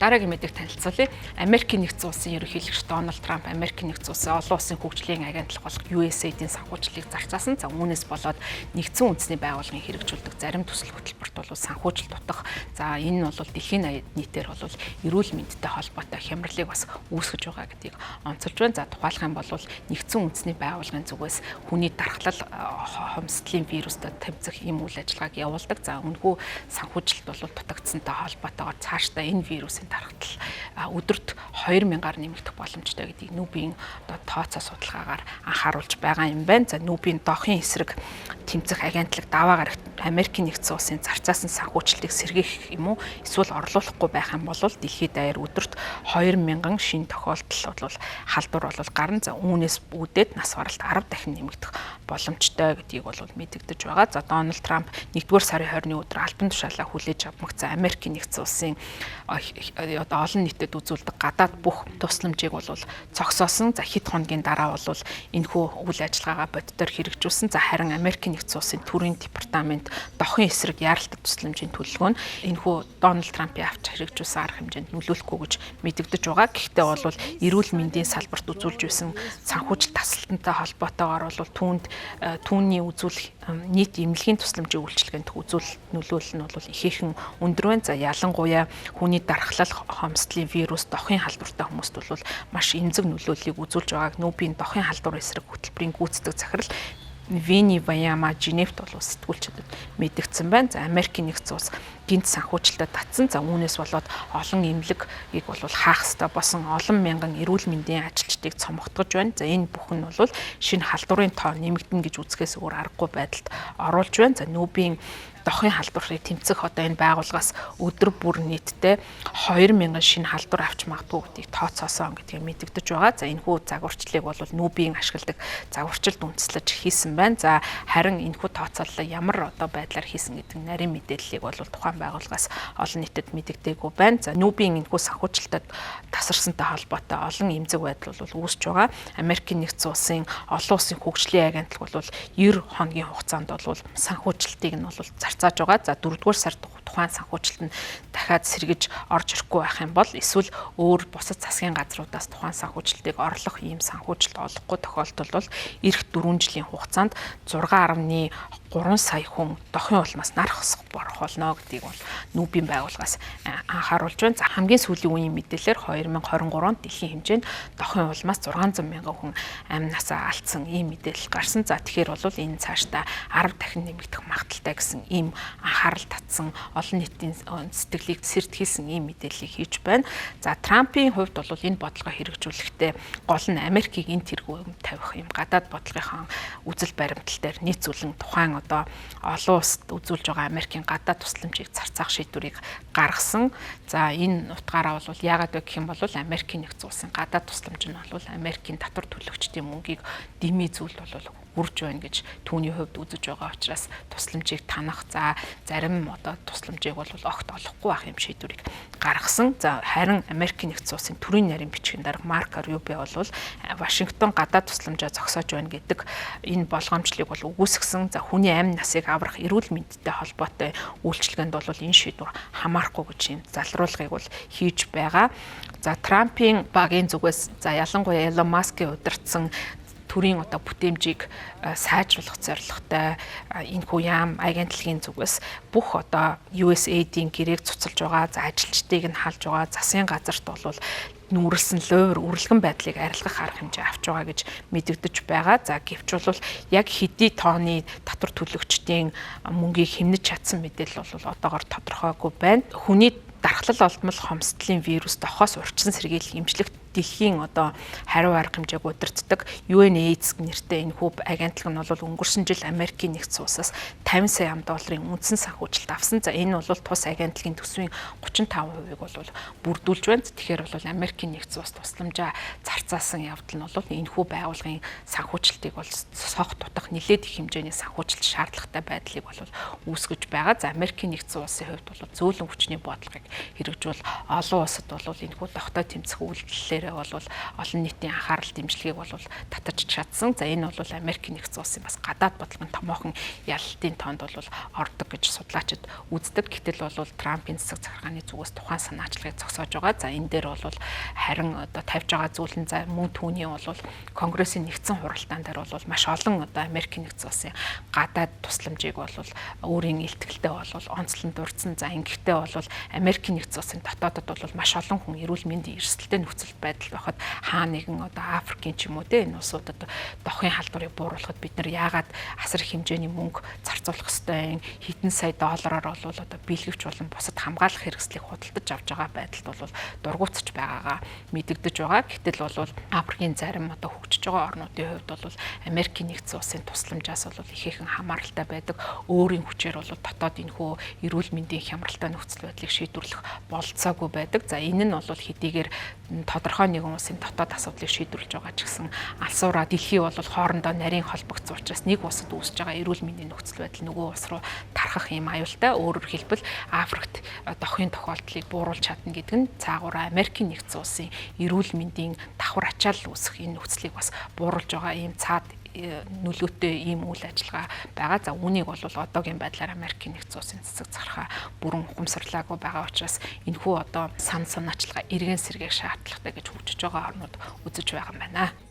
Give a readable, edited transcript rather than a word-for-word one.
Дараагийн мэдээлэл танилцуулъя. Америкийн нэгдсэн улсын ерөнхийлөгч Дональд Трамп Америкийн нэгдсэн улсын олон улсын хөгжлийн агентлаг болох USAID-ийн санхүүжилтийг зарцаасан. За үүнээс болоод нэгдсэн үндэсний байгууллагын хэрэгжүүлдэг зарим төсөл хөтөлбөрт бол санхүүжилт дутах. За энэ нь бол дэлхийн нийтээр бол эрүүл мэндтэй холбоотой хямралыг бас үүсгэж байгаа гэдгийг онцолж байна. За тухайлах юм бол нэгдсэн үндэсний байгууллагын зүгээс хүний дархлал хомсдлын вирустай тэмцэх ийм үйл ажиллагааг явуулдаг. За үнэхүү санхүүжилт бол дутагдсантай холбоотойгоор цаашдаа энэ вирусын дархлал өдөрт 2000-аар нэмэгдэх боломжтой гэдгийг Нүбийн тооцоо судалгаагаар анхааруулж байгаа юм байна. За Нүбийн дохын эсрэг тэмцэх агентлаг даваа гарагт Америкийн нэгдсэн улсын зарцаасан санхүүжилтийг сэргээх юм уу эсвэл орлуулахгүй байх юм бол дэлхийд даяар өдөрт 2000 шинэ тохиолдол бол халдвар бол гарна. За үүнээс үүдээд нас баралт 10 дахин нэмэгдэх боломжтой гэдгийг бол мэдэгдэж байгаа. За Дональд Трамп 1-р сарын 20-ны өдөр албан тушаалаа хүлээж авмагцсан Америкийн нэгдсэн улсын олон нийтэд үзүүлдэг гадаад бүх тусламжийг бол цогсоосон. За хэд хоногийн дараа бол энэхүү үйл ажиллагаагаа боддоор хэрэгжүүлсэн. За харин Америкийн нэгдсэн улсын төрийн департамент дохын эсрэг яаралтай тусламжийн төлөвлөгөө нь энэхүү Дональд Трампын авч хэрэгжүүлсэн арга хэмжээнд нөлөөлөхгүй гэж мэдэгдэж байгаа. Гэхдээ бол эрүүл мэндийн салбарт үзүүлж байсан санхүүжилт тасалтантай холбоотойгоор бол түүний үзүүлэх нийт эмнэлгийн тусламжийн үйлчилгээнд нөлөөлөл нь бол ихээхэн өндөр байна. За ялангуяа хүний дархлал хомсдлын вирус дохын халдвартай хүмүүст бол маш эмзэг нөлөөллийг үзүүлж байгааг Нүбийн дохын халдвар эсрэг хөтөлбөрийн гүйцэтгэх захирал Вини Ваяма Женевт бол сэтгүүлчдэд мэдгдсэн байна. За Америкийн нэгдсэн улс гинт санхүүжилтэд татсан. За үүнээс болоод олон эмнэлгийг бол хаах ёстой босон олон мянган эрүүл мэндийн ажилчдыг цомогтгож байна. За энэ бүхэн нь бол шинэ халдварын тоо нэмэгдэнэ гэж үзэхээс өөр аргагүй байдалд оруулж байна. За Нүбийн дохын халдварыг тэмцэх энэ байгууллагаас өдөр бүр нийтдээ 2000 шинэ халдвар авч магадгүй гэдгийг тооцоосон гэдгийг мэдэгдэж байгаа. За энэхүү загварчлалыг бол Нүбийн ашигладаг загварчилд үндэслэж хийсэн байна. За харин энэхүү тооцоолол ямар байдлаар хийсэн гэдэг нарийн мэдээллийг бол тухайн байгууллагаас олон нийтэд мэдэгдээгүй байна. За Нүбийн энэхүү санхүүжилтэд тасарсантай холбоотой олон эмзэг байдал бол үүсэж байгаа. Америкийн нэгдсэн улсын олон улсын хөгжлийн агентлаг бол 90 хоногийн хугацаанд бол санхүүжилтийг нь бол зарцааж байгаа. За 4-р сард тухайн санхүүжилт нь дахиад сэргэж орж ирэхгүй байх юм бол эсвэл өөр бусад засгийн газруудаас тухайн санхүүжилтийг орлох ийм санхүүжилт олохгүй тохиолдолд бол эх 4 жилийн хугацаанд 6.3 сая хүн дохын улмаас нар хосох борох болно гэдгийг бол Нүбийн байгууллагаас анхааруулж байна. За хамгийн сүүлийн үеийн мэдээлэлээр 2023 онд дэлхийн хэмжээнд дохын улмаас 600 мянган хүн амнасаа алдсан ийм мэдээлэл гарсан. За тэгэхээр бол энэ цаашдаа 10 дахин нэмэгдэх магадaltaй гэсэн ийм анхаарал татсан олон нийтийн сэтгэлийг сэртгийлсэн ийм мэдээллийг хийж байна. За Трампын хувьд бол энэ бодлогоо хэрэгжүүлэхдээ гол нь Америкийг энэ тэргүүнд тавих юм гадаад бодлогынхаа үзэл баримтал дээр нийцүүлэн тухайн олон улсад үзүүлж байгаа Америкийн гадаад тусламжийг зарцаах шийдвэрийг гаргасан. За энэ утгаараа бол яагаад вэ гэх юм бол Америкийн нэгдсэн улсын гадаад тусламж нь бол Америкийн татвар төлөгчдийн мөнгийг дэмий зүйл бол үрж байна гэж түүний хувьд үзэж байгаа учраас тусламжийг танах зарим тусламжийг бол огт олохгүй байх юм шийдвэрийг гаргасан. За харин Америкийн нэгдсэн улсын төрийн нарийн бичгийн дарга Марко Рубио бол Вашингтон гадаад тусламжаа зогсоож байна гэдэг энэ болгоомжлыг бол үгүйсгэсэн. За хүний амь насыг аврах эрүүл мэндтэй холбоотой үйлчилгээнд бол энэ шийдвэр хамаарахгүй гэж юм залруулгыг бол хийж байгаа. За Трампын багийн зүгээс ялангуяа Elon Musk-ийн удирдсан төрийн бүтээмжийг сайжруулах зорилготой энэхүү яам агентлагийн зүгээс бүх USAID-ийн гэрээг цуцалж байгаа, ажилчдыг нь халж байгаа, засгийн газарт бол нүүрэлсэн үрэлгэн байдлыг арилгах арга хэмжээ авч байгаа гэж мэдэгдэж байгаа. За гэвч бол яг хэдий тооны татвар төлөгчдийн мөнгийг хэмнэж чадсан мэдээлэл бол одоогоор тодорхойгүй байна. Хүний дархлал олдмол хомсдлын вирус дохоос урьдчилан сэргийлэх эмчилэгт дэлхийн хариу арга хэмжээг удирддаг UNAIDS нэртэй энэхүү агентлаг нь бол өнгөрсөн жил Америкийн нэгдсэн улсаас 50 сая $50 үндсэн санхүүжилт авсан. За энэ бол тус агентлагийн төсвийн 35%-ийг бол бүрдүүлж байна. Тэгэхээр бол Америкийн нэгдсэн улс тусламжаа зарцаасан явдал нь бол энэхүү байгууллагын санхүүжилтийг бол сох тутах нэлээд их хэмжээний санхүүжилт шаардлагатай байдлыг бол үүсгэж байгаа. За Америкийн нэгдсэн улсын хувьд бол зөөлөн хүчний бодлогыг хэрэгжүүл олон улсад бол энэхүү тогтоо тэмцэх үйлдэлээр дээрээ бол олон нийтийн анхаарал дэмжлэгийг бол татаж чадсан. За энэ бол Америкийн нэгдсэн улсын бас гадаад бодлогын томоохон ялалтын тоонд бол ордог гэж судлаачид үздэг. Гэтэл бол Трампын засаг захиргааны зүгээс тухайн санаачлагыг зогсоож байгаа. За энэ дээр бол харин одоо тавьж байгаа зүйл нь за мөн түүний бол Конгрессийн нэгдсэн хуралдаан дээр бол маш олон одоо Америкийн нэгдсэн улсын гадаад тусламжийг бол өөрийн илтгэлтэй бол онцлон дурдсан. За ингэхдээ бол Америкийн нэгдсэн улсын дотоодод бол маш олон хүн эрүүл мэндийн эрсдэлтэй нөхцөл байдал байхад хаа нэгэн одоо Африкийн ч юм уу те энэ улсуудад дохын халдварыг бууруулахад бид нар яагаад асар их хэмжээний мөнгө зарцуулах ёстой юм, хэдэн сая доллараар бол одоо биелгэвч болон бусад хамгаалах хэрэгслийг худалдаж авч байгаа байдалд бол дургуутсаж байгаагаа мэдэгдэж байгаа. Гэтэл бол Африкийн зарим одоо хөгжиж байгаа орнуудын хувьд бол Америкийн нэгдсэн улсын тусламжаас бол ихээхэн хамааралтай байдаг. Өөрийн хүчээр бол дотоод энэхүү эрүүл мэндийн хямралтай нөхцөл байдлыг шийдвэрлэх болцоогүй байдаг. За энэ нь бол хэдийгээр тодорхой нэгэн улсын дотоод асуудлыг шийдвэрлэж байгаа ч гэсэн алсуураа дэлхий бол хоорондоо нарийн холбогдсон учраас нэг улсад үүсэж байгаа эрүүл мэндийн нөхцөл байдал нөгөө улс руу тархах юм аюултай. Өөрөөр хэлбэл Африкт дохын тохиолдлыг бууруулж чадна гэдэг нь цаагаараа Америкийн нэгдсэн улсын эрүүл мэндийн давхар ачаал үүсэх энэ нөхцөлийг бас бууруулж байгаа ийм цаад нөлөөтэй ийм үйл ажиллагаа байгаа. За үүнийг бол одоогийн байдлаар Америкийн нэгдсэн улсын засаг захиргаа бүрэн ухамсарлаагүй байгаа учраас энэхүү одоо санаачлага эргэн сэргээх шаардлагатай гэж хөгжиж байгаа орнууд үзэж байгаа юм байна.